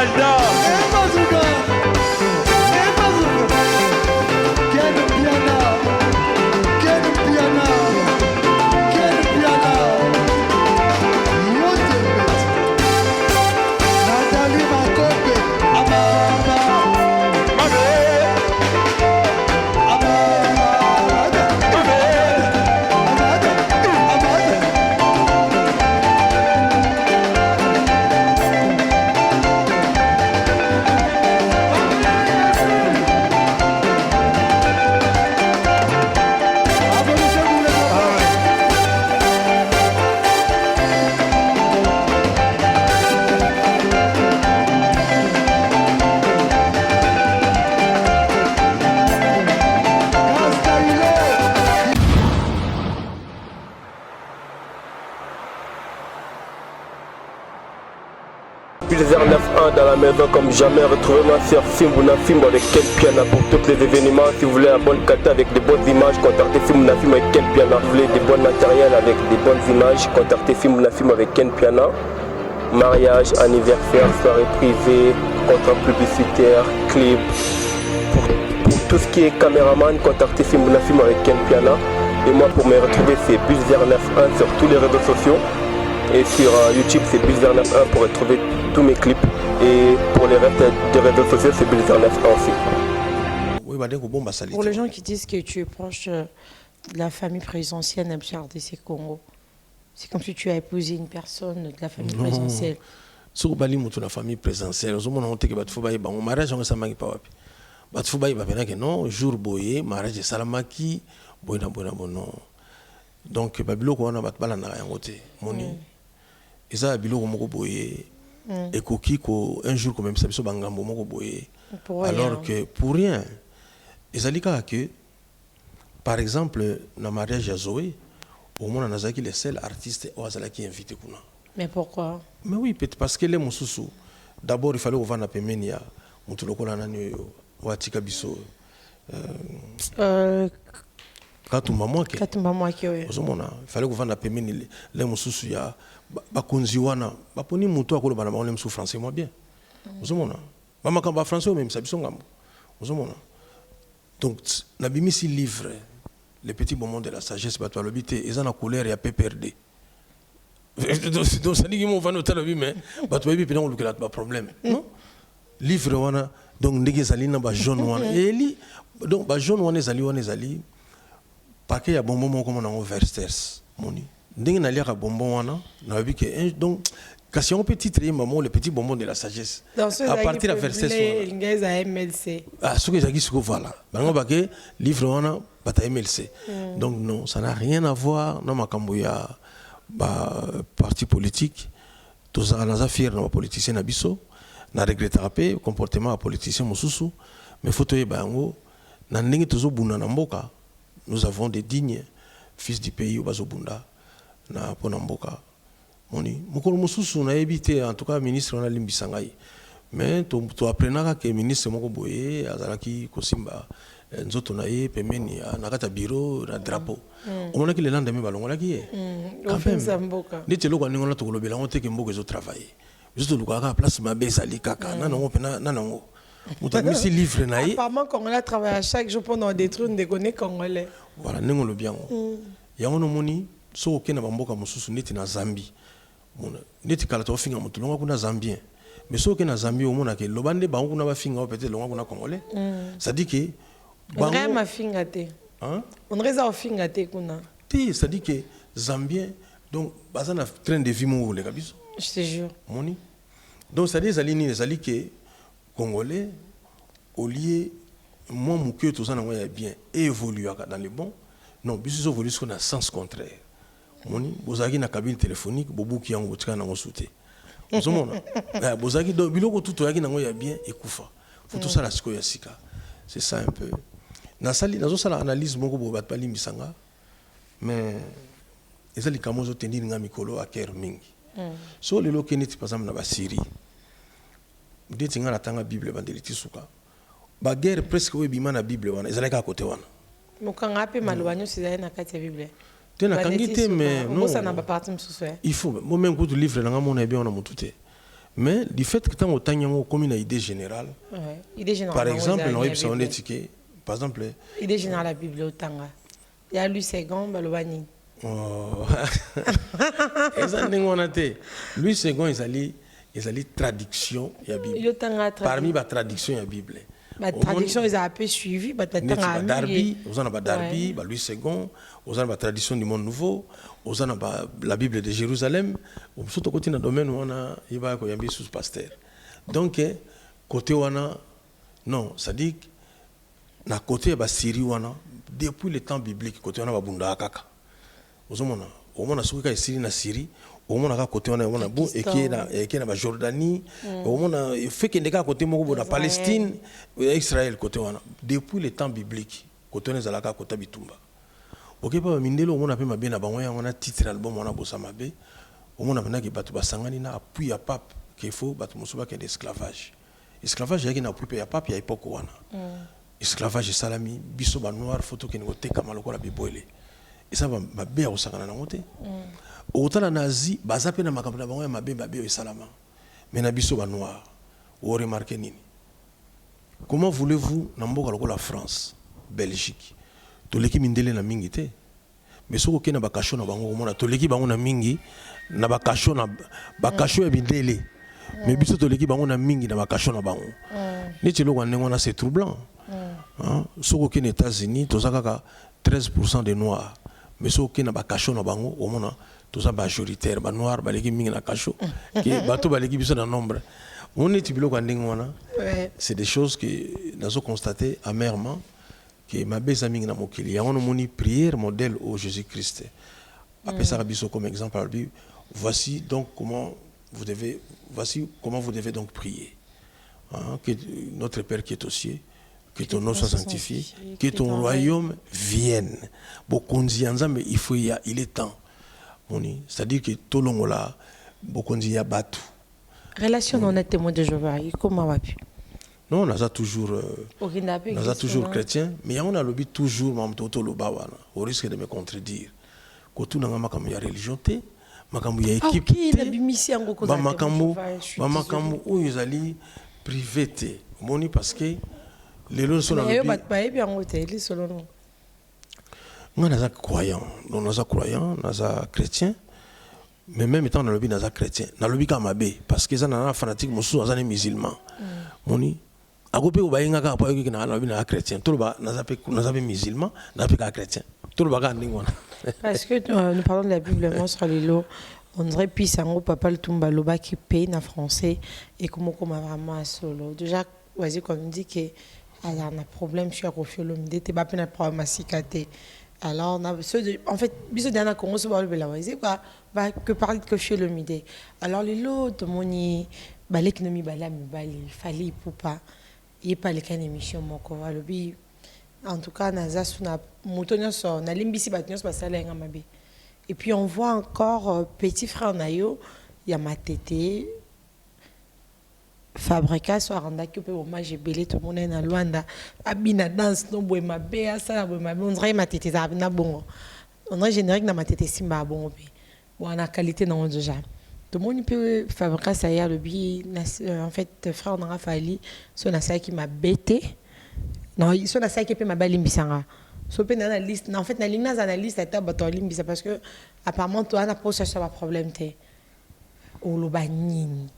Alda. Pulsar 9.1 dans la maison comme jamais. Retrouvez-moi sur Fimbouna Fimbo avec Ken Piana pour tous les événements. Si vous voulez la bonne qualité avec de bonnes images, contactez Fimbouna Fimbo avec Ken Piana. Si vous voulez des bons matériels avec des bonnes images, contactez Fimbouna Fimbo avec Ken Piana. Mariage, anniversaire, soirée privée, contrat publicitaire, clip. Pour tout ce qui est caméraman, contactez Fimbouna Fimbo avec Ken Piana. Et moi pour me retrouver c'est Pulsar 9.1 sur tous les réseaux sociaux. Et sur YouTube c'est Pulsar 9.1 pour retrouver tous mes clips. Et pour les restes des réseaux sociaux c'est Pulsar 9.1 aussi. Pour les gens qui disent que tu es proche de la famille présidentielle d'RDC Congo, c'est comme si tu as épousé une personne de la famille présidentielle. Si tu as la famille présidentielle, tu as un mariage, non, jour boyé, mariage de Salamaki, non. Donc, Babilo, on a pas la côté. Et ça, Babilo, on a boyé. Et un jour, quand même, ça se bangambo, on a boyé. Alors que, pour rien, et ça dit que, par exemple, dans le mariage de Zoé, au moins, on a les seuls artistes qui invité. Mais pourquoi? Mais oui, parce que les Moussoussou, d'abord, il fallait qu'on vende à Pemenia, on te le connaît à Watika Bisso. Katumba Mwake. Oui. Il fallait qu'on vende à Pemenia, les Moussoussou, il y a Bakonziwana, Baponi Moutou à Koloba, on aime sous français, moi bien. Vous avez Bama français, même, ça bisongambo. Vous avez donc, Nabimisi livre, les petits moments de la sagesse, Batoalobité, ils ont la couleur et à PPRD. Donc ça dit qu'ils m'ont vendu au télévision, mais Batoabi, puis on a un problème. Non? Livre, wana, donc, négé zali na ba jaune wana. Et li, donc, ba jaune wana zali, parce qu'il y a bon moment comme on a un versters, moni. Négé na liya ka bonbon wana, na babi que, donc, quand si on peut titrer maman, le petit bonbon de la sagesse, à partir de la versters wana. MLC. Ah, ce que j'ai dit, c'est que voilà. Bango baké, livre wana, bata MLC. Donc, non, ça n'a rien à voir, non, ma kambouya. Parti politique, tous les affaires dans les politiciens n'abisso, n'a regretté le comportement des politiciens Moussoussou, mais faut que bango, n'andengi toujours bunda namboka, nous avons des dignes fils du pays au bazobunda, na ponamboka, moni, mukolo Moussoussou n'a évité en tout cas ministre on a limbisangai, mais tu apprenais que ministre moko boye azalaki kosimba nzoto na ye pemeni na kata bureau na drapeau on a que les lendemain balongola ki quand même ni te loko ningo na to kolobela on te ke mboko zo travailler juste loko ka place ma besa li kaka na nango pena na nango muta si livre na ye apparemment congolais travaille chaque jour pendant des trucs de connaître congolais voilà ningo lo bien yango no moni so ke na bamboka mususu neti na Zambie neti kala to finga mutu longa kuna Zambien mais so ke na Zambie au mona ke lobande ba kuna ba finga peut-être longa kuna congolais ça dit que on rêve ma fingate. On rêve à fingate kuna. Ça dit que Zambien donc bazan a train de vie mon le kabiso. Je te jure. Moni. Donc ça dit zali que congolais au lieu moi mon cœur tout ça na moya bien évoluer dans le bon. Non, biso évolue sur un sens contraire. Moni, bozaki na cabine téléphonique bobuki yango tika na ngosuté. Ozomona. Bozaki do biloko tout yaki na moya bien ekufa. Faut tout ça la siko ya sika. C'est ça un peu. Dans la analyse, je ne vais pas misanga, mais les gens qui ont tenir un mikolo à cœur mingi. So les gens qui par exemple dans la Syrie, ils ont la Bible dans les tisuka. La guerre presque oui bima na Bible wana, ils allaient à côté wana. Mais quand on a appelé malouanyo, c'est dans la Bible. Tu n'as qu'à quitter mais non. Ça n'a pas parti monsieur. Il faut moi même quand tu livres dans mon bien on a monté. Mais du fait que tant autant y comme une idée générale. Ouais. Idée générale. Par exemple, par exemple. Idée générale la Bible autant. Il y a Louis II, Balobani. Oh. Louis II, ils allaient traduction de la Bible. Parmi les traductions de la Bible. La traduction, ils ont un peu suivi. Darby, vous en avez Darby, Louis II, vous en avez la tradition du monde nouveau, vous en avez la Bible de Jérusalem. Surtout côté dans le domaine où on a un sous pasteur. Donc, côté où on a, non, ça dit que côté de Syrie, depuis le temps biblique, côté où on a Bunda Kaka. Vous en avez, au moins, on a Syrie, Syrie. Au moins, on a côté on a bon et qui est la Jordanie. Au moins, il fait qu'il y a côté de la Palestine, Israël côté on a. Depuis le temps biblique, côté on est à la côté Bitumba. Ok, pas mindelo, on a fait ma bien on a titre album, on a bossé ma bé. Au moins, on a qui battu basangani na appui à pape qu'il faut battre musuba qui est l'esclavage. Esclavage, il y a qui n'a appui à pape, il y a époque où on a. Esclavage salami, biso ba noir, photo qui n'était kamaloko la biboile. Et ça va bien au sakana na moté. Autant les nazis, basape na makambo na bango ya mabe et salama. Mais na biso ba noir, ou remarquez nini. Comment voulez-vous na mboka lokola la France, Belgique, toleki mindele na mingi te. Mais soko ke na bakasho na bango mona toleki bango na mingi na bakasho ya mindele. Mais biso toleki bango na mingi na bakasho na bango. Neti loko ndenge wana c'est troublant. Soko ke na États-Unis tozaka 13% de noirs. Mais soko ke na bakasho na bango au mona tout ça majoritaire ba noir ba leki mingi na kasho que bato ba leki biso na nombre on est tibilo kwa ndenge wana c'est des choses que nous avons constaté amèrement que ma beza mingi na mokili ya on moni prière modèle au Jésus-Christ après ça biso comme exemple à la Bible voici comment vous devez donc prier que notre Père qui est aux cieux, que ton nom soit sanctifié, que ton royaume vienne bokonzi nzambe il est temps. C'est-à-dire que tout le monde là, beaucoup de gens battu. Relation on est témoin de Jéhovah, comment va pu? Non, on a toujours chrétien, mais on a le but toujours même toto le bawana, au risque de me contredire. Quand tout n'a pas comme il y a religion té, makambu ya équipe té, ba makambu où ils allaient privé té, moni parce que les lois sont dans le but. Nous sommes croyants, nous sommes croyants, nous sommes chrétiens, mais même étant dans le but, nous sommes chrétiens. Dans le but, nous sommes parce que nous sommes fanatiques, nous sommes musulmans. Moni, à côté où nous sommes chrétiens, tout le monde nous sommes musulmans, nous sommes chrétiens. Tout le monde parce que nous parlons de la Bible, moi sur les lots, on dirait puis c'est un papa le tumba loba qui paye en français et comment vraiment à solo. Déjà, vas-y qu'on dit que il y a un problème sur le film, t'es pas un problème à cicater. Alors, on a en fait, bisous dernier Congo, c'est pas le belawaise quoi, va que parler que chez le midi. Alors les lots de moni, balé qui ne mi bala mi bali, fallait pour pas, y pas les cannes émission mon quoi. Alors bi, en tout cas, naza suna moutonio so, na limbisi batonio so basala nga mabe. Et puis on voit encore petit frère nayo, y a ma tété. Fabrica so randa que peut moi j'ai belé tout le monde na Luanda abina danse no boy ma be ça boy ma on dirait ma tête ça na bon on dirait générique na ma tête simba bon be bon na qualité non déjà tout le monde peut Fabrica ça y a le bi en fait frère on a fallu so na ça qui m'a bêté non so na ça qui peut ma balimbisanga so pe na liste en fait na ligne na analyse ta bato limbisa parce que apparemment toi na pas chercher pas problème té o lo banini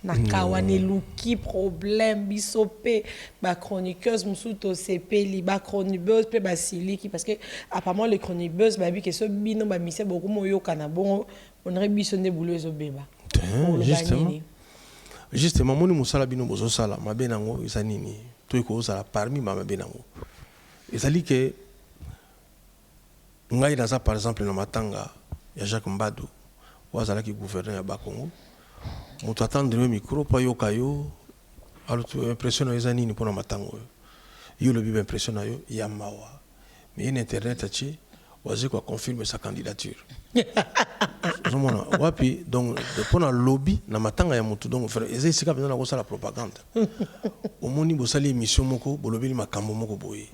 nakawane luki problème bisope ba chroniqueuse musuto CP ba chroniqueuse pe ba siliki parce que apparemment les chroniqueuses ba bi que ce bino ba mise beaucoup moyo kana bon on aurait bisonné bouleuse au beba justement moni musala bino bozo sala mabe nango isanini to ko sala parmi ma mabe nango ezali que ngai naza par exemple na matanga ya Jacques Mbadu wazala ki gouverneur ya Bakongo moto attendre le micro pa yo kayo alors impressionne les anini pour matango yo le bible impressionne yo ya mawa mais internet achi wazi quoi confirme sa candidature zomona wapi donc pour na lobby na matanga ya moto donc faire eza sika bino na ko sala propagande omoni bosali émission moko bolobeli makambo moko boye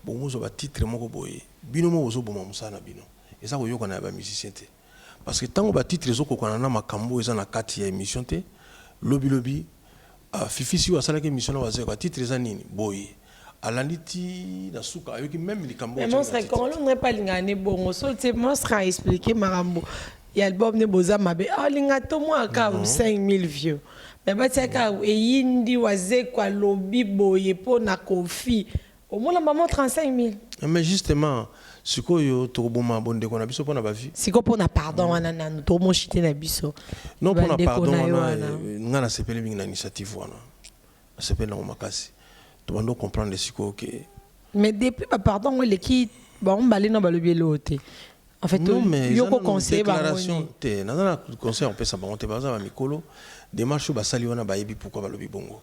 bongozo ba titre moko boye bino mo bozo boma musana bino eza ko yoka na ba musicien te parce que tant que titre ezoko kana na makambo eza na kati ya émission te lobi fifi si wasala ke mission wa zeko titre za nini boy alanditi na suka ayoki même likambo mais monstre quand on n'est pas lingane bon so te monstre a expliqué marambo y album ne boza mabe linga to moi ka 5000 vieux mais ba tsaka eyindi wa zeko lobi boye po na kofi au moins la maman 35000 mais justement sikoyo tokoboma bonde ko na biso pona ba vie siko pona pardon wana na to mo chité na biso non pona pardon wana ngana sepele mingi na initiative wana sepele na makasi to bando comprendre siko que mais depuis pardon les qui bon balé no balobi loté en fait yoko conseil ba déclaration te na conseil on peut ça monter baza ba mikolo démarche ba sali wana ba yebi pourquoi balobi bongo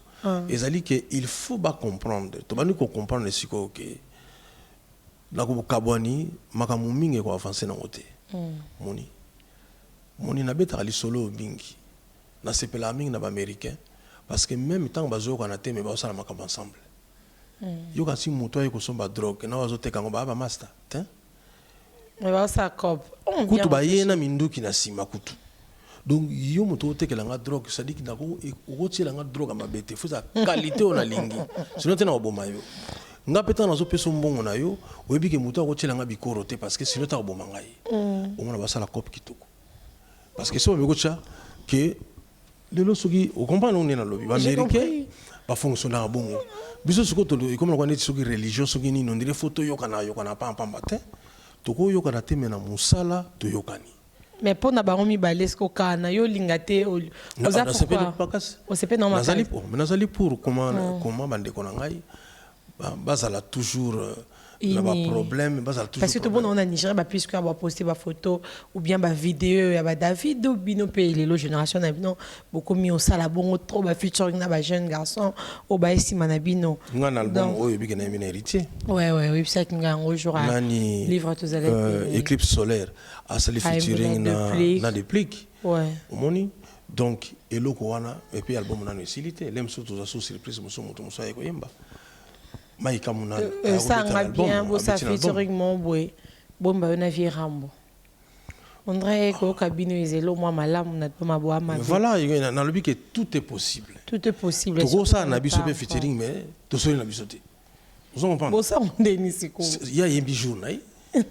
ezali que il faut ba comprendre to bando ko comprendre siko que la kabwani makamu mingi ko avancer na ngote moni na beta ali solo bingi na sepela mingi na ba américain parce que même tant bazo ko na te mais ba sala makambo ensemble yo ka si moto ay ko somba drogue na wazo te kango ba master tin mais ba sa cop kutu ba yena minduki na sima kutu donc yo moto te kelanga drogue ça dit que na ko tiela nga drogue ma bete faut sa qualité on a lingi sinon te na oboma yo nga peta na zo peso mbongo na yo oyebi ke moto akotiela nga bikoro te parce que sinon ta oboma ngai omona basala cop kitoko parce que so beko tcha que lelo soki o comprendre on est na lobby ba américain ba fonctionnaire bongo biso soko to comme on connaît soki religion soki ni non dire photo yo kana pamba matin to ko yo kana te mena musala to yokani mais pour na bango mi balesko kana yo lingate oza pourquoi on sait pas non nazali pour comment bande ko na ngai bazala toujours na ba problème bazala toujours parce que tout le monde on a Nigeria ba puisque avoir posté ba photo ou bien ba vidéo ya ba David ou bino pe les génération na bino beaucoup mis au sala bongo trop ba featuring na ba jeune garçon au ba estima na bino ngana album oyo bi na mina héritier oui ça qui nga un jour livre tous allez éclipse solaire a sali featuring na déplique omoni donc eloko wana et puis album na utilité l'aime surtout za surprise muso moto muso ayeko yemba maïka muna ça va bien vous ça featuring mon boy bomba na vie rambo on dirait que cabine ezelo moi malamu na to maboa ma voilà na lobi que tout est possible to ça na biso be featuring mais to so na biso te vous comprenez bon ça on dénisi ko il y a un bijou naï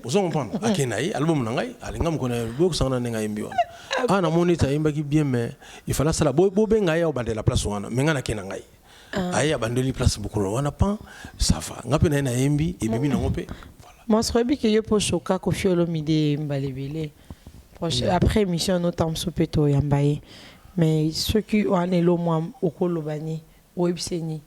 vous comprenez akenaï album na ngai alinga mkona bo sana nga yembi wana na monita yemba ki bien mais il fallait ça la bo benga ya obande la place wana menga na kena ngai aya bandeli place bukuro wana pan ça va ngape na yembi et bibi na ngope voilà moi je rebi que yo po choka ko fiolo mide mbalebele après émission no tam sopeto yambaye mais ceux qui ont elo moi okolobani oebseni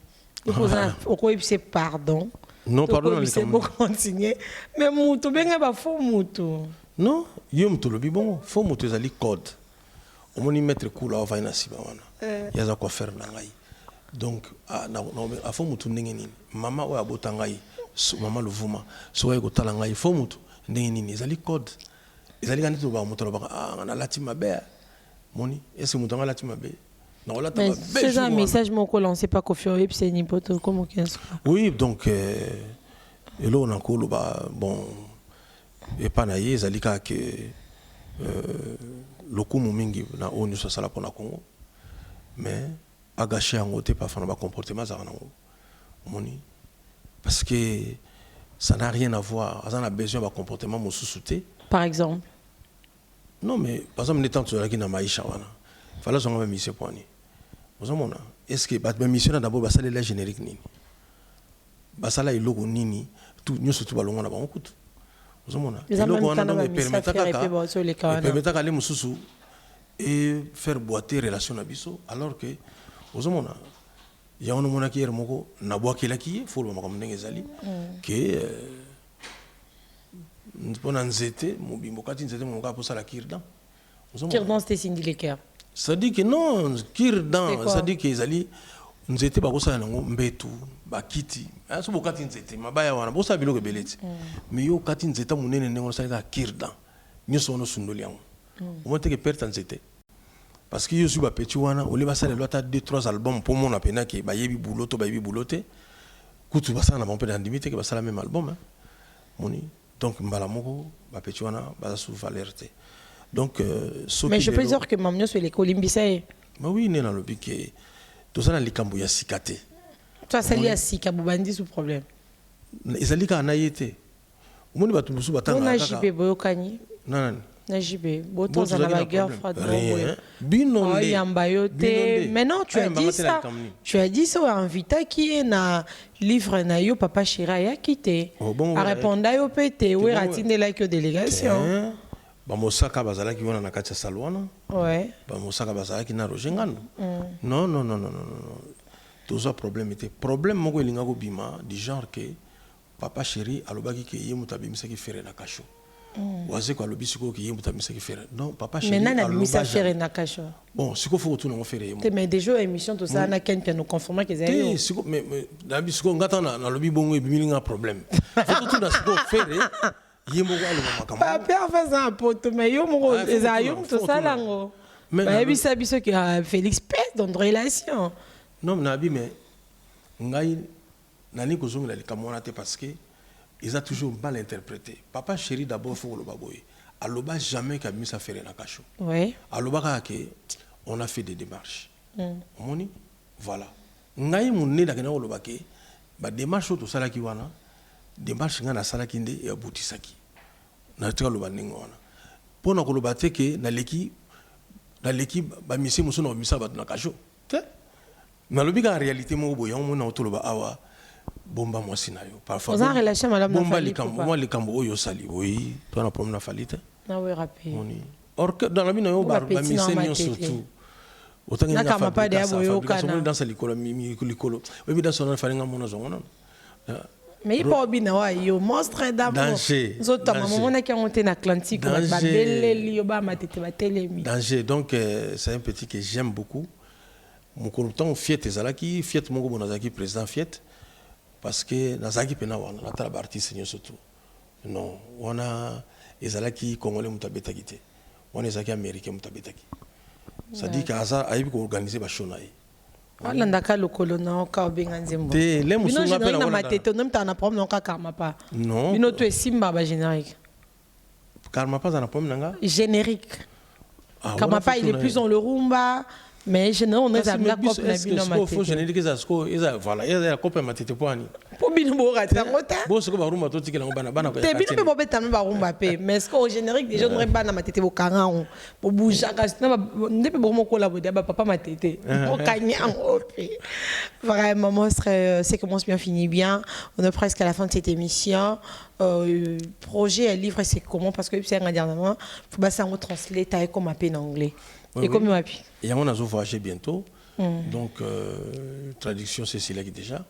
okoebse pardon non pardon c'est pour continuer mais mutu benga ba fo mutu non yo mutu lobi bon fo mutu ezali code omoni mettre kula va ina siba wana yaza ko faire na ngai donc a fo mutu ndenge nini mama oya bota ngai mama luvuma so ay ko tala ngai fo mutu ndenge nini ezali code ezali kandi to ba mutu ba na lati mabe moni ese mutu ngala lati mabe non là c'est un message mon ko lancé pas confiant et c'est ni poto comme 15 oui donc et là on a ko ba bon et pas na ezali ka que lokumu mingi na onu so sala pona Congo mais agaché en côté pas faire un comportement ça moni parce que ça n'a rien à voir ça a besoin d'un comportement mon sous-souté par exemple non mais par exemple les temps tu là qui na maisha wana fallait son même mission point vous savez est-ce que ba mission d'abord ba sala la générique nini ba sala il logo nini tout nous surtout balonga na bango kutu vous savez logo wana donc permettre à aller mususu et faire boiter relation na biso alors que ozomona ya ono mona ki moko na bwakela ki fo lo makambo ndenge ezali ke mpona nzete mobimbo kati nzete moka posa la kirdan c'était Cindy Lecker ça dit que non kirdan ça dit que ezali nzete bakosa nango mbetu bakiti aso bokati nzete mabaya wana bosa biloko beleti mais yo kati nzete munene ndenge osala kirdan nyoso ono sundoli yango omote ke perte nzete parce que je suis petit wana on les va ça les lois 2-3 albums pour mon appena qui ba yebi boulot to ba yebi bouloté kutu ba ça na mon peu d'indimité que ba ça la même album hein moni donc mbala moko ba petit wana ba sous valeur donc mais je peux dire que mamnyo sur les colimbisay Mais oui, il y a le piqué. Tout ça, il y a des cicatrices. Toi, ça lié à Sika, Boubandi, ce problème. Ils ont dit qu'il y a naïté. On a JB Boyokani. Non. Najibé, Boton Zanaba girlfriend. Rien. Oh, Yambayote. Maintenant, tu as dit ça. Tu as dit ça à Invita qui est na livre na yo papa Chiraya quitté. A répondre yo pété. Oui, ratine de la délégation. Ba mosaka bazala ki wana na kati ya salwana. Ouais. Ba mosaka bazala ki na rojengano. Non. Tout ça problème était problème moko elinga ko bima du genre que papa chéri alobaki ke yemuta bimisa ki fere na kasho. Waze ko alobi siko ke yemuta bimisa ki fere. Non, papa chéri alobaki. Mais nana bimisa fere na kasho. Bon, siko faut tout na fere yemo. Mais déjà émission tout ça na ken piano conformer que zay. Siko mais na bisiko ngata na lobi bongo ebimilinga problème. Faut tout na siko fere. Papa fait un pote mais yo mo ezayum tout ça lango. Mais bisa biso que Félix pèse dans relation. Non, Nabi, mais ngai nani kozongi la likamona te parce que ils ont toujours mal interprété. Papa chéri d'abord faut le baboy. Aloba jamais qu'a mis ça faire na kacho. Oui. Aloba que on a fait des démarches. Moni voilà. Ngai munne da kana oloba ke ba démarche to sala ki wana. Démarche ngana sala kinde e abutisaki. Na tika loba ningo wana. Pona koloba te ke na leki ba misi muso na misa ba na kacho. Mais en réalité, moi, je suis awa bomba moi sinayo. Parfois, en relation madame bomba moi les cambo yo sali. Oui, toi na problème na falite. Na oui rapide. Or dans la vie na yo ba miseni surtout. Autant na kama pas de aboyo kana. Dans sa likolo likolo. Oui, dans son faringa mona zongo. Mais il pas bien wa yo monstre d'amour. Zoto maman na ki monter na Atlantique ba beleli yo ba matete ba telemi. Danger. Donc c'est un petit que j'aime beaucoup. Mon temps fiet ezalaki fiet mongo bonazaki président fiet parce que nazaki pena wana na tala artiste nyo surtout non wana ezalaki congolais mutabetaki te wana ezalaki américain mutabetaki ça dit qu'aza aibi ko organiser ba show na ye wala ndaka lokolo na ka obenga nzembo te le musunga pena na matete non mtana problème non ka karma pas non bino to esimba ba générique karma pas na problème nanga générique karma pas il est plus dans le rumba. Mais je n'ai pas de la coupe na bino matete. Faut générer ça sko eza voilà eza la coupe matete poani. Po bino bo rata ngota. Bo soko ba rumba to tikela ngobana bana ko. Te bino be bo betana ba rumba pe mais ce au générique déjà n'aurait pas na matete bo kangan bo bouja kasna ndebe bo mo kola bo ba papa matete. Bo kanya pe. Vraiment c'est commence bien finit bien. On est presque à la fin de cette émission. Projet à livre c'est comment parce que c'est dernièrement faut pas ça translate avec comme appel en anglais. Et comme appui. Et on a voyagé bientôt. Donc traduction c'est là qui déjà.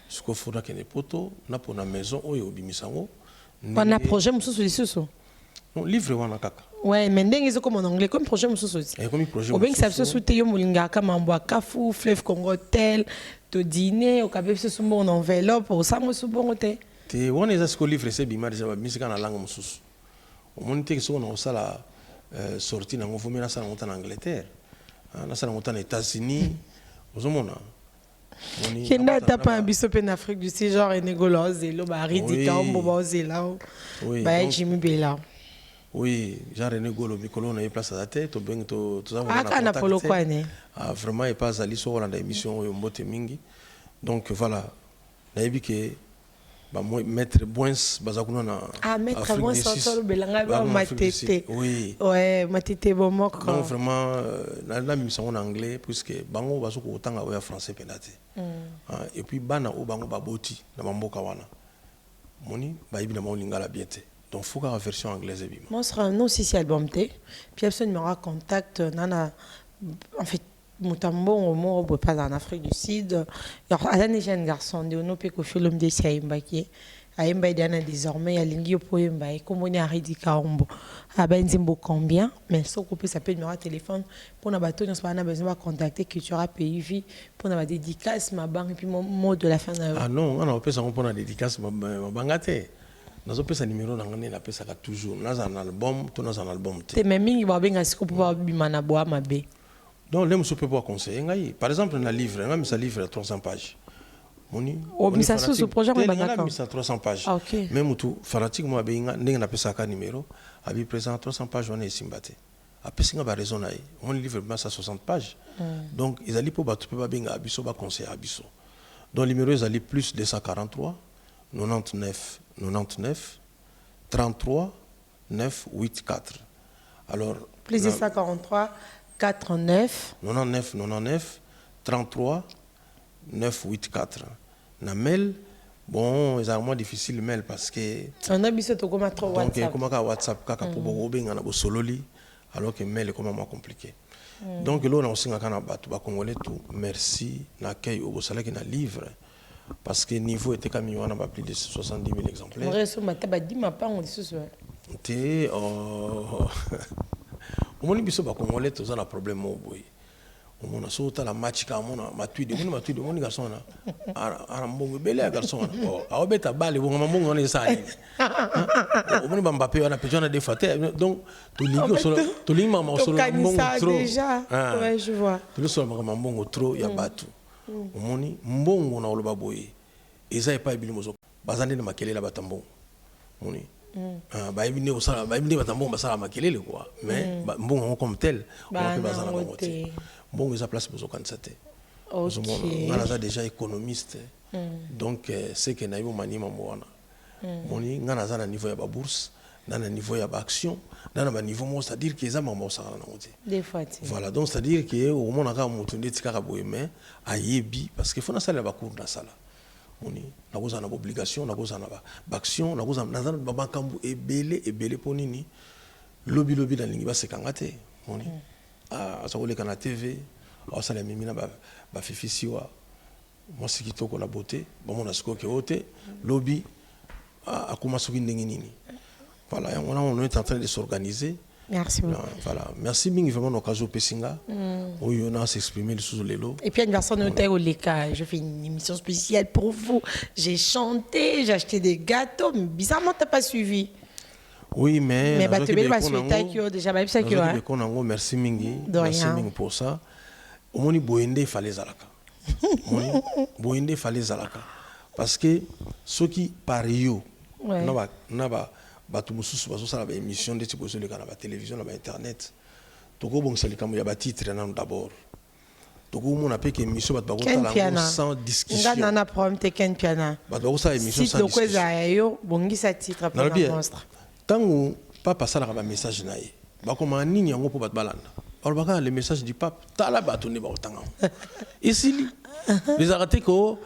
Ce qu'il faudra qu'il y ait des poteaux, na pour la maison ou au bimisango. On a projet monsieur sur non livre on a kaka. Ouais, mais ndenge comme en anglais comme projet monsieur aussi. Et comme projet. Au bien que ça se soute yo molinga kama mbwa kafu fleuve Congo hotel to dîner au kabé ce sont bon enveloppe au ça moi ce bon hôtel. Te on est à ce que livre c'est bima déjà misika na langue mususu. Au monde que so on sala sorti na ngofumi na sala en Angleterre. Na sala en États-Unis. Ozomona. Kenda tapa un biso en Afrique du Sud genre Négolo zelo ba ridi kambo ba zela. Ba Jimmy Bella. Oui, genre Négolo Mikolo na place à la tête to beng to ça on a contact. Ah kana polo kwa ne. Ah vraiment et pas ali so na émission yo mbote mingi. Donc voilà. Na yebi ke ba maître Boins bazakuna na maître Boins solo belanga ba matete. Oui. Ouais, matete bomoko. Non vraiment na mission en anglais puisque bango bazoko otanga oya français penate. Et puis bana o bango baboti na mamboka wana. Moni ba yibi na lingala biente. Donc faut la version anglaise bima. Moi sera non si album té. Puis personne me aura contact nana en fait Mutambo au mot pas en Afrique du Sud. Alors à la jeune garçon de ono pe ko film de Siaimbaki. Aimba diana désormais à lingio poemba et comme on est à Ridika Ombo. À Benzimbo combien mais ce qu'on peut s'appeler numéro de téléphone pour na bateau on a besoin de contacter Cultura PIV pour na dédicace ma banque et puis mon mot de la fin. Ah non, on a pas ça pour na dédicace ma bangate. Nous avons un numéro dans la pesa toujours. Nous avons un album, tout nous un album. T'es même mingi ba benga siko pour ba bimana boa mabe. Donc les monsieur peut pas conseiller. Par exemple, un livre, un livre à 300 pages. Moni. Oh, mais ça sous ce projet on va d'accord. Ça 300 pages. OK. Même tout fanatique moi benga ndenge na pesa ka numéro, abi présent 300 pages on est simbate. après c'est une raison on livre vraiment ça 60 pages donc ils allaient pour battre pas bien abisso ba conseiller abisso donc numéro ils allaient plus 243 99 99 33 9 8 4 alors plus 243 49 99 99 33 9 8 4 na mail bon c'est moins difficile mail parce que on a mis to comme trop WhatsApp donc comment ka WhatsApp kaka pour bobenga na bo sololi alors que mail est comment moins compliqué donc là on a aussi ngaka na batu ba congolais tout merci l'accueil au bosala qui na livre parce que niveau était comme on a plus de 70 000 exemplaires. On reste au matin ba di ma pas on dit ce soir. Té au moins biso ba congolais tous on a problème au boy. On a sauté la match quand on a matuide on garçon là. Ara mbongo belé garçon là. Oh, a beta balle bon mbongo on est ça. On va Mbappé on a besoin de fois donc to ligue solo to ligue maman solo mbongo trop. Déjà. Ouais, je vois. To solo maman mbongo trop ya batu. Omoni mbongo na oloba boye eza epa ebili mozo bazande na makelele batambo moni ba ebine osala ba ebine batambo basala makelele quoi mais mbongo comme tel on peut bazana na moté mbongo eza place bozo kansate OK on a déjà économiste donc c'est que na yo manima mwana moni ngana za na niveau ya ba bourse na niveau ya ba action na niveau mo c'est-à-dire que ça maman ça na moté des fois voilà donc c'est-à-dire que au monde aka mutu ndeti kaka boye mais ayebi parce que faut na sala ba cours na sala oni na koza na obligation na koza na ba action na koza na ba bankambu ebele ponini lobby na lingi ba sekangate oni ça ko le kana TV ça la mimi na ba fifisiwa moi c'est kitoko la beauté bon mon asko ke ote lobby akuma soki ndenge nini. Voilà, on est en train de s'organiser. Merci beaucoup. Voilà, merci bien vraiment l'occasion Pessinga. Oui, on a s'exprimer sous les lots. Et puis anniversaire de Notaire au Leka, je fais une émission spéciale pour vous. J'ai chanté, j'ai acheté des gâteaux, mais bizarrement t'as pas suivi. Oui, mais bah tu vas suivre déjà bah ça que merci mingi. Merci mingi pour ça. Au moni boende fallait zalaka. Boende fallait zalaka parce que ceux qui pario na ba batu mususu bazosala ba émission de type sur la télévision na ba internet toko bongisa likambo ya ba titre na d'abord toko mona pe que émission batu bakotala sans discussion nga na problème te ken piana batu bakosala émission sans discussion si toko yo bongisa titre pour le monstre tango papa sala ba message na ye bakoma nini yango po batu balanda alors baka le message du pape tala batu ne ba otanga ici les arrêtés que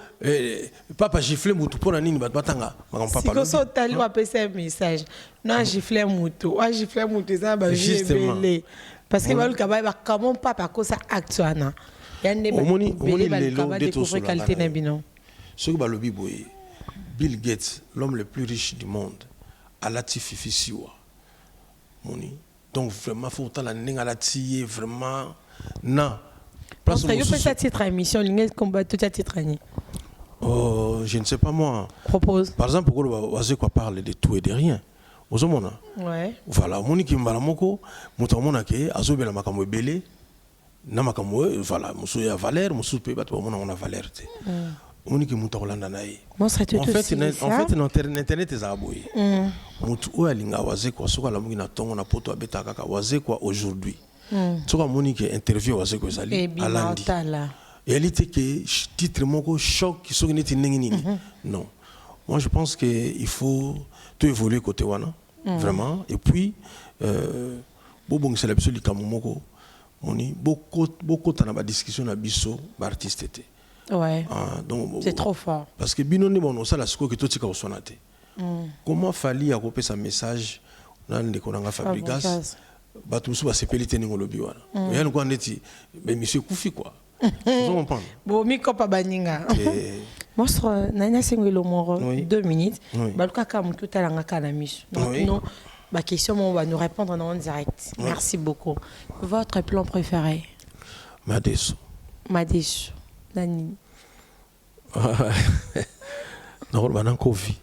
papa gifle mutu pour nini batanga papa si ko so tali wa pesa message non gifle mutu ça ba belé parce que ba lukaba ba comment papa ko ça actuana yande ba belé ba lukaba découvrir qualité na bino ce que ba lobi boye Bill Gates l'homme le plus riche du monde a latififi siwa moni donc vraiment faut tant la ninga latier vraiment non. Parce que vous faites titre à émission, combat tout à titre. Je ne sais pas moi. Propose. Par exemple, vous quoi parler de tout et de rien. Vous avez ouais. Voilà, moni qui mbala moko, mutamona ke azobe la makambo belé, na makambo voilà, musu ya valeur, musu pe bato mona on a valeur te. Moni qui mutamolanda nae. Moi ça te en fait internet est aboyi. Mutu o alinga waze kwa soka la mugi na tongo na poto abeta kaka waze kwa aujourd'hui. Tu vois, Monique interview avec eux à lundi. Et elle était que titre mon choc qui sont non. Moi je pense que il faut tout évoluer côté wana vraiment et puis bon c'est l'absolu comme moko moni beaucoup dans la discussion na biso artiste était. Ouais. Donc c'est trop fort. Parce que bino ni bon ça la sco que tout tika osonate. Comment fallait à couper sa message dans les konanga Fabrigas. Batu musu basepeli te ningo lobi wana yani kwa ndeti mais monsieur kufi quoi vous comprenez bon mi kopa baninga monstre nana sengelo moro 2 minutes baluka ka mutu talanga kana misu non ba question on va nous répondre en direct merci beaucoup votre plan préféré Madeso nani non ba nankovi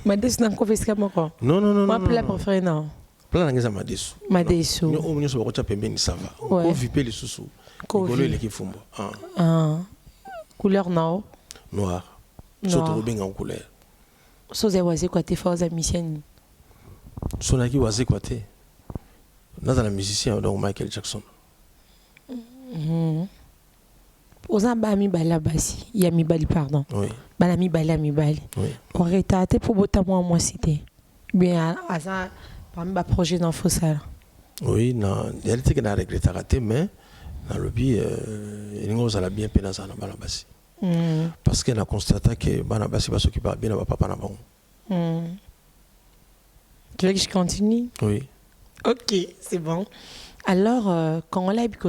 Madeso nankovi c'est comment non mon plat préféré non plan ngeza Madeso Madeso on nyoso bakota pembeni ça va ko viper les sous ko le ki fumbo couleur noir surtout bien en couleur so ze waze quoi te forza mission so na ki waze quoi te Dans un musicien, donc Michael Jackson. Aux ami bala basi, il y a mi bali pardon. Oui. Bala mi bali. Oui. On retate pour botter moi cité. Bien à ça parmi ba projet dans faux ça. Oui, non, il y a des trucs que n'a regretté raté mais dans le but il nous a bien pénal ça na bala basi. Parce qu'on a constaté que bala basi va s'occuper bien de papa na bon. Tu veux que je continue? Oui. Ok, c'est bon. Alors, quand on l'a vu qu'on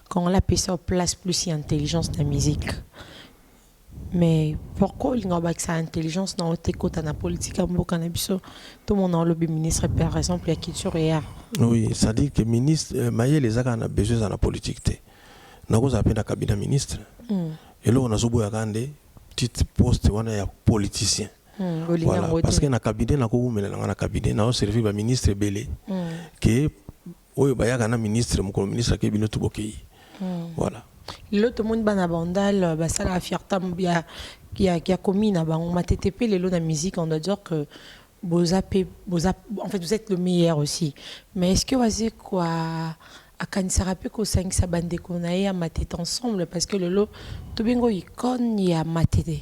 quand on l'a payé sur place plus intelligence de la musique, mais pourquoi il n'y a pas que intelligence dans le côté de la politique, tout le monde a le ministre, par exemple, il y a culture et art. Oui, ça dit que le ministre, Maïe les a besoin de la politique. Nous avons appelé le cabinet ministre. Et là, on a besoin de petit poste où il y a politicien. Voilà, parce que dans le cabinet, dans le cabinet, nous avons servi le ministre Belé, que oui, il y a un ministre, le ministre qui est venu tout le voilà. L'autre monde a bandal, ça la fierté qui a commis on m'a TTP les lots de la musique, on doit dire que en fait vous êtes le meilleur aussi. Mais est-ce que vous avez quoi à Kanisarape ko 5 sa bande qu'on a maté ensemble parce que le lot tout bingo icon y a maté.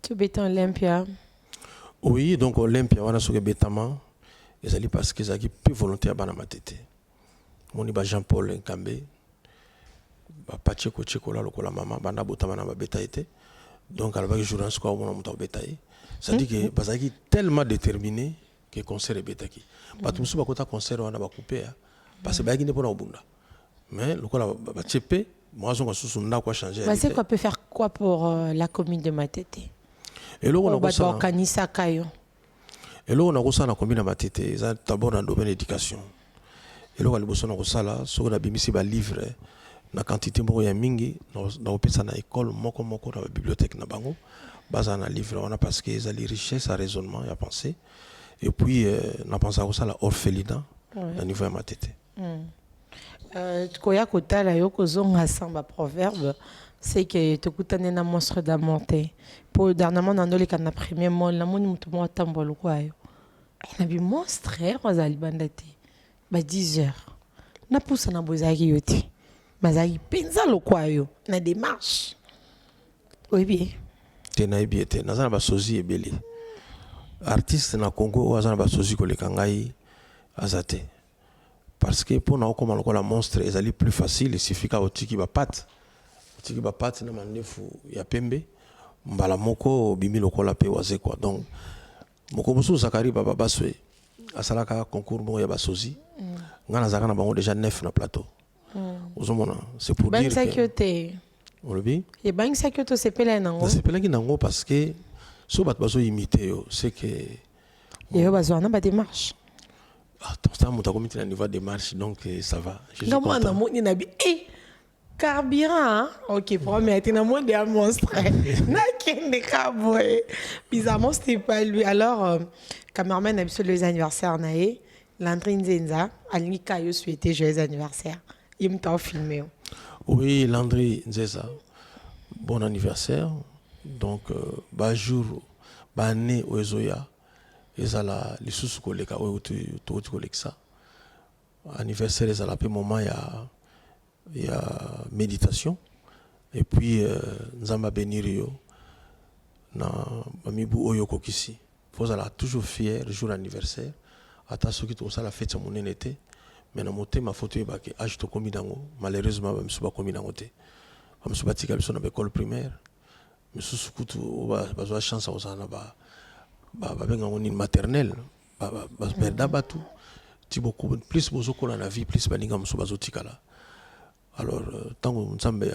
Tu béton Olympia. Oui, donc Olympia on a sur bétama et ali parce que ça qui plus volontaire bana matete. Mon iba Jean-Paul Nkambe Pacheko Cheko la lokola maman banda botama na beta été. Donc alors que jour en square on monta bétail. Ça dit que parce qu'il tellement déterminé que concert est bétaki. Pas tout ça côté concert on a ba couper parce que ba qui n'est pas na bunda. Mais lokola ba chepe moi on sous na quoi changer. C'est quoi peut faire quoi pour la commune de Matete? Et là on a ça. Kanisa Kayo. Et là on a ça na commune de Matete, ça d'abord dans le domaine d'éducation. Et là on a besoin de ça là, sur la bimisi ba livre na quantité moko ya mingi na opesa na école moko na bibliothèque na bango basa na livre on a parce que ça les richesse à raisonnement ya pensée et puis na pensa ko ça la orphelinat na niveau ya Matete. Koya kotala yoko zonga samba proverbe c'est que te kutane na monstre d'amonté pour dernièrement dans les kana premier mot la moni mutu mo tambolo kwayo na bi monstre rozali bandate ba 10 heures na poussa na bozaki yoti bazali penza lokwayo na démarche oui bien tena ebiete na zana ba sozi ebele artiste na Congo wa zana ba sozi ko le kangai azate parce que pour na comme lokola monstre ezali plus facile il suffit ka otiki ba patte na mandefu ya pembe mbala moko bimi lokola pe waze quoi donc moko musu Zakari baba baswe asalaka concours mo ya ba sozi ngana zaka na bango déjà 9 na plateau. C'est pour dire que on le dit et ben ça que c'est pelé nango c'est pelé nango parce que so bat bazo imiter c'est que il y a besoin na démarche donc ça monta comme un niveau de démarche donc ça va je suis content na moni na bi carburant OK promet na moins de monstre na kende kaboy bizarrement c'était pas lui alors cameraman a sur les anniversaires naé Landry Nzenza alingi kayo souhaiter joyeux anniversaire. Il m'a filmé. Oui, Landry Nzenza, bon anniversaire. Donc, bah jour, bah année au Ezoya, et ça là, les sous collègues, tout collègue ça. Anniversaire, et ça là, peu moment il y a méditation. Et puis, Nzamba Benirio, na Mamibu Oyoko Kisi. Faut ça là toujours fier jour anniversaire. Ata soki to ça la fête mon été. Mais na moté ma photo ba ke âge to komi dango malheureusement ba msuba komi dango te ba msuba tika biso na école primaire msu sukutu ba zo chance au sana ba benga ngoni maternelle ba perda batu ti beaucoup plus bozo ko na vie plus baninga msuba zo tika là alors tango nzambe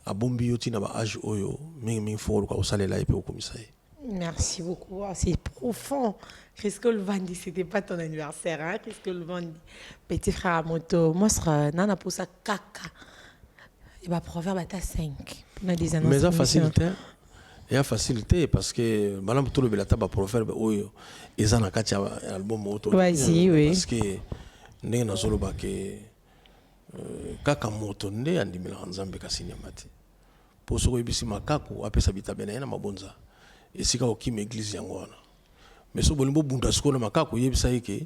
a bombi yoti na ba âge oyo mingi fo ko salela ipe ko komisaye. Merci beaucoup. Oh, c'est profond. Qu'est-ce que le Vandi, c'était pas ton anniversaire, hein? Qu'est-ce que le Vandi? Petit frère à moto, moi, nana pour ça caca. Et bah, proverbe à 5. Mais ça facilité. Il y a facilité parce que madame tout le belata ba proverbe oyo ezana kati album auto. Vas-y, oui. Parce que ndenge na solo ba ke kaka moto nde andimela nzambe kasini mate. Pour soko ibisi makako apesa bitabena na mabonza. Et si ka okime église yango wana mais so bolimbo bunda siko na makako yebisa yeke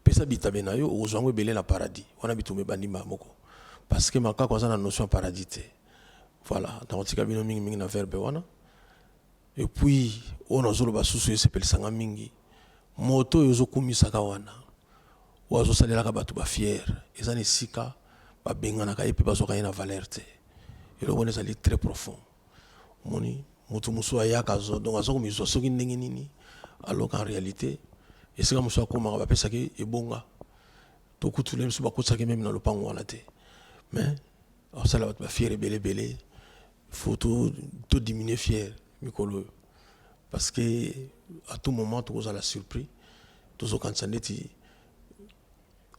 opesa bitabe na yo ozwango ebele na paradis wana bitume bandima moko parce que makako aza na notion ya paradis te voilà nakotika bino mingi na verbe wana et puis oyo nazoloba susu esepelisanga mingi moto oyo ozokumisaka wana oyo azosalelaka bato bafiere eza na esika babenganaka ye mpe bazwaka ye na valeur te eloko wana ezali très profond omoni moto mosusu ayaka donc aza komizwa soki ndenge nini alors qu'en réalité esika mosusu akomaka bapesaki ebonga tokutula mosusu bakotisaki meme na lopango wana te mais asala bato bafiere ebelebele faut tout diminuer fier mikolo parce que à tout moment tokozala surpris tozokanisa ndeti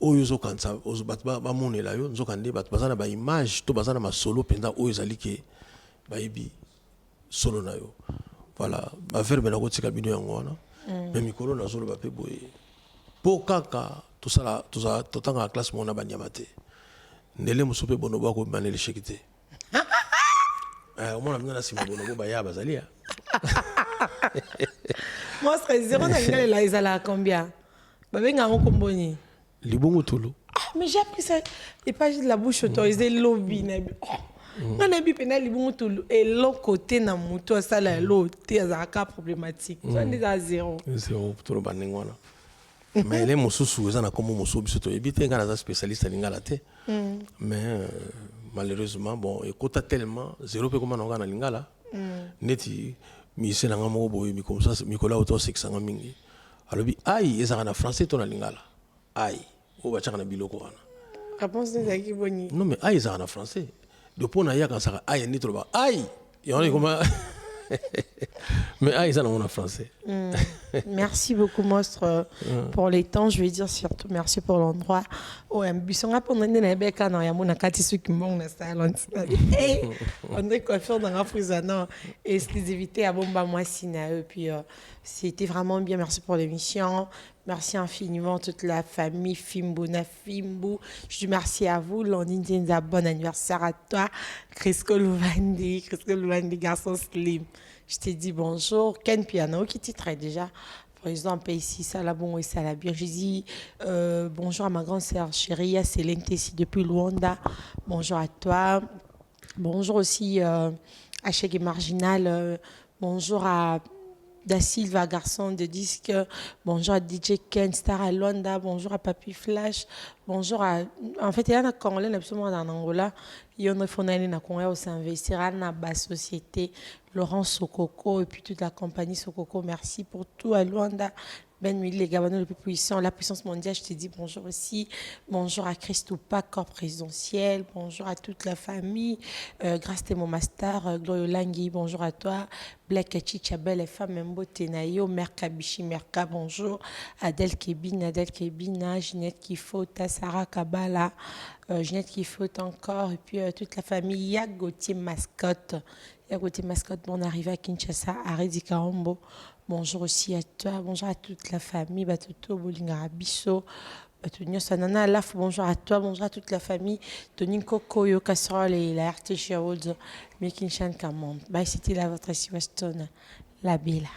oyo ozokanisa bato bamonela yo nzokande bato baza na baimage to baza na masolo mpenza oyo ezali ke bayebi solo na yo voilà baverbe nakotika bino yango wana mais mikolo nazoloba mpe boye mpo kaka totangaka classe moko na banyama te ndele mosusu mpe bonobo akobima na elesheki te omona bino na nsima bonobo baya bazali ya monstre 0 na lingalela ezalaka combien babenga ngo komboni libongo tulu mais j'ai appris ça et pas de la bouche autorisée lobby na ngana bi pena libongo tulu et l'autre côté na moto asala l'autre azaka problématique ça n'est à 0 tolo bandenge wana mais les mosusu eza na komo mosusu biso toyebi te ngana za spécialiste ya lingala te mais malheureusement bon ekota tellement 0 mpe koma na nga na lingala neti mise na nga moko boye mikola oto osekisanga mingi alobi ai ezaka na français to na lingala ai oyo batiaka na biloko wana réponse ezalaki boni non mais ai ezaka na français de mpo na yaka nsaka ai nde toloba ai yango ekoma mais ai eza nango na français. Merci beaucoup Monstre pour les temps, je vais dire surtout merci pour l'endroit. Oh ambisonga pour nende na beka na yamona kati suki mbong na salon. On est coiffeur dans la frisana exclusivité à bomba moi sina et puis c'était vraiment bien, merci pour l'émission. Merci infiniment toute la famille Fimbo na Fimbo. Je dis merci à vous, Landine, bon anniversaire à toi, Crisco Louvandi, garçon slim. Je t'ai dit bonjour, Ken Piano qui titrait déjà. Par exemple, ici, ça la bon et ça la bien. Je dis bonjour à ma grande sœur chérie, Céline Tessi depuis Luanda. Bonjour à toi. Bonjour aussi à Chèque Marginal. Bonjour à Da Silva, garçon de disque. Bonjour à DJ Ken, Star à Luanda. Bonjour à Papi Flash. Bonjour à... En fait, il y a un Congolais absolument en Angola. Il y a un Fondaine na Congo aussi investir dans la société. Laurent Sokoko et puis toute la compagnie Sokoko. Merci pour tout à Luanda. Ben Mili, les Gabanais les plus puissants, la puissance mondiale, je te dis bonjour aussi. Bonjour à Christophe, corps présidentiel. Bonjour à toute la famille. Grâce à mon master, Glorio Langui, bonjour à toi. Black Chicha, belle femme, Mbo Tenayo, Merka Bichi, Merka, bonjour. Adèle Kebina, Ginette Kifota, Sarah Kabala, Ginette Kifota encore. Et puis toute la famille, Yagotier Mascotte. Yagotier Mascotte, bon arrivé à Kinshasa, Aridi Kaombo. Bonjour aussi à toi, bonjour à toute la famille, Batoto, Bolinga Bisso, Batonio Sanana, Laf, bonjour à toi, bonjour à toute la famille, Toninko Koyo, Casserole et la RT Shawood, Mekinshan Kamon. Bye, c'était la votre Weston, la Bella.